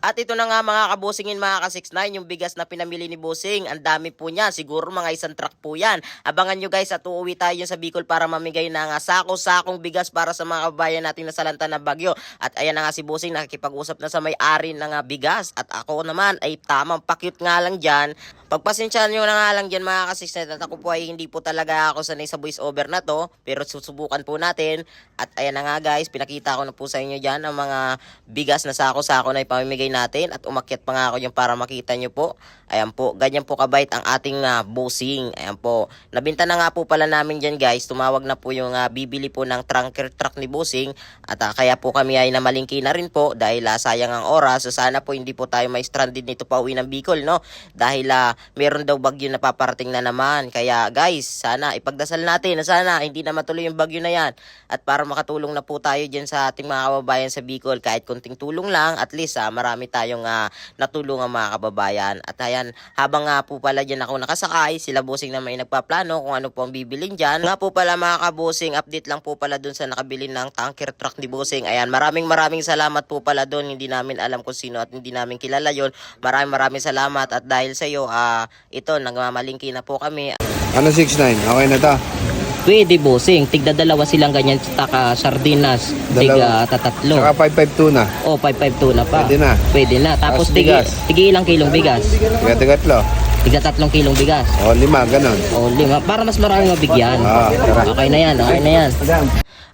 At ito na nga mga kabusingin mga ka-69, yung bigas na pinamili ni Busing. Ang dami po niya, siguro mga isang truck po yan. Abangan nyo guys at uuwi tayo sa Bicol para mamigay ng sako-sakong bigas para sa mga kabayan natin na salanta ng bagyo. At ayan na nga si Busing nakikipag-usap na sa may-ari ng bigas. At ako naman ay tamang pakyut nga lang dyan. Pagpasensyahan nyo na nga lang dyan mga ka-69 at ako po ay hindi po talaga ako sanay sa voice over na to. Pero susubukan po natin. At ayan na nga guys, pinakita ko na po sa inyo dyan ang mga bigas na sako-sako na ipamimigay natin at umakyat pa nga ako yung para makita nyo po. Ayan po, ganyan po kabait ang ating Busing. Ayan po, nabinta na nga po pala namin dyan guys. Tumawag na po yung bibili po ng trunker truck ni Busing. At kaya po kami ay namalingki na rin po dahil sayang ang oras. So sana po hindi po tayo may stranded nito pa uwi ng Bicol, no? Dahil meron daw bagyo na paparating na naman. Kaya guys, sana ipagdasal natin na sana hindi na matuloy yung bagyo na yan. At para makatulong na po tayo dyan sa ating mga kababayan sa Bicol, kahit konting tulong lang, at least marami tayong natulungan mga kababayan. At ayan, habang po pala dyan ako nakasakay, sila Busing na may nagpaplano kung ano po ang bibilin dyan. Nga po pala mga kabusing, update lang po pala dun sa nakabili ng tanker truck ni Busing. Ayan, maraming salamat po pala dun. Hindi namin alam kung sino at hindi namin kilala yon. Maraming salamat at dahil sa iyo, ito, nagmamalingki na po kami. Ano 6'9"? Okay na to? Pwede Busing, tigda dalawa silang ganyan taka sardinas, tiga tatatlo. Saka 552 na. O 552 na pa. Pwede na. Pwede na. Tapos tigi ilang kilong bigas? Tiga-tigatlo. Tiga 3 kilong bigas. O 5, ganon. O 5 para mas maraming mabigyan. Tara. Okay na yan, okay na yan.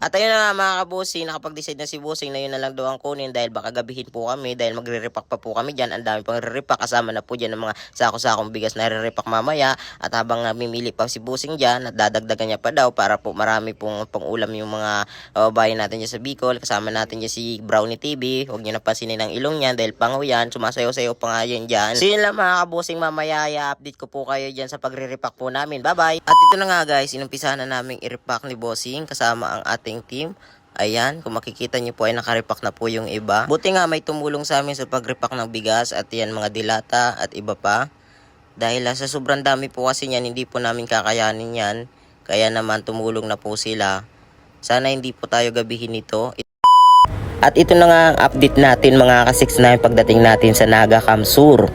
At ayun na nga mga kabusing, nakapag-decide na si Busing na yun na lang daw ang kunin dahil baka gabihin po kami dahil magre-repack pa po kami dyan. Ang dami pang re-repack, kasama na po dyan ng mga sako-sakong bigas na re-repack mamaya. At habang mimili pa si Busing dyan at dadagdagan niya pa daw para po marami pong pang-ulam yung mga bayan natin dyan sa Bicol. Kasama natin dyan si Brownie TV, huwag nyo napansinin ang ilong niyan dahil pangaw yan, sumasayaw-sayaw pa nga yan dyan. So yun lang mga kabusing, mamaya i-update ko po kayo dyan sa pagre-repack po namin. Bye-bye! At ito na nga guys, inumpisahan na namin i-repack ni Busing kasama ang ating team. Ayan, kung makikita nyo po ay nakaripak na po yung iba. Buti nga may tumulong sa amin sa pagripak ng bigas at yan mga dilata at iba pa. Dahil sa sobrang dami po kasi yan, hindi po namin kakayanin yan. Kaya naman tumulong na po sila. Sana hindi po tayo gabihin ito. At ito na nga ang update natin mga ka-69 pagdating natin sa Naga Kamsur.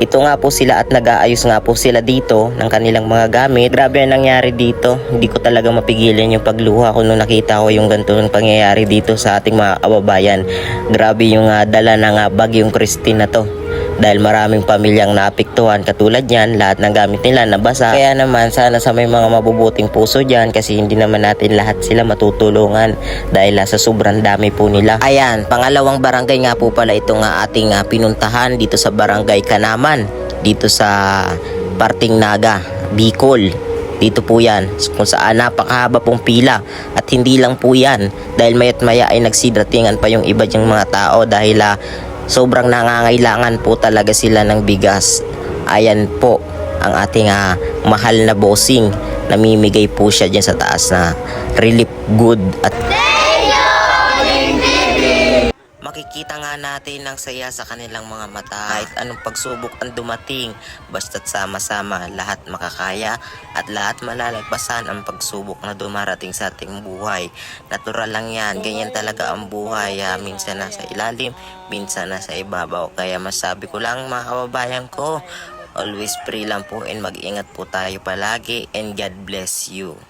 Ito nga po sila at nag-aayos nga po sila dito ng kanilang mga gamit. Grabe ang nangyari dito. Hindi ko talaga mapigilan yung pagluha ko nung nakita ko yung ganitong pangyayari dito sa ating mga kababayan. Grabe yung dala ng bagyong Christine na to. Dahil maraming pamilyang naapektuhan katulad yan, lahat ng gamit nila nabasa. Kaya naman sana sa may mga mabubuting puso dyan kasi hindi naman natin lahat sila matutulungan dahil sa sobrang dami po nila. Ayan, pangalawang barangay nga po pala itong ating pinuntahan dito sa Barangay Kanaman, dito sa Parting Naga, Bicol. Dito po yan, kung saan napakahaba pong pila. At hindi lang po yan, dahil maya't maya ay nagsidatingan pa yung iba dyang mga tao dahil sobrang nangangailangan po talaga sila ng bigas. Ayan po ang ating mahal na Busing. Namimigay po siya dyan sa taas na relief good. At makikita nga natin ang saya sa kanilang mga mata. Kahit anong pagsubok ang dumating, basta't sama-sama lahat makakaya at lahat malalagpasan ang pagsubok na dumarating sa ating buhay. Natural lang yan, ganyan talaga ang buhay. Minsan nasa ilalim, minsan nasa ibabaw. Kaya masabi ko lang mga kababayan ko, always pray lang po and mag-ingat po tayo palagi and God bless you.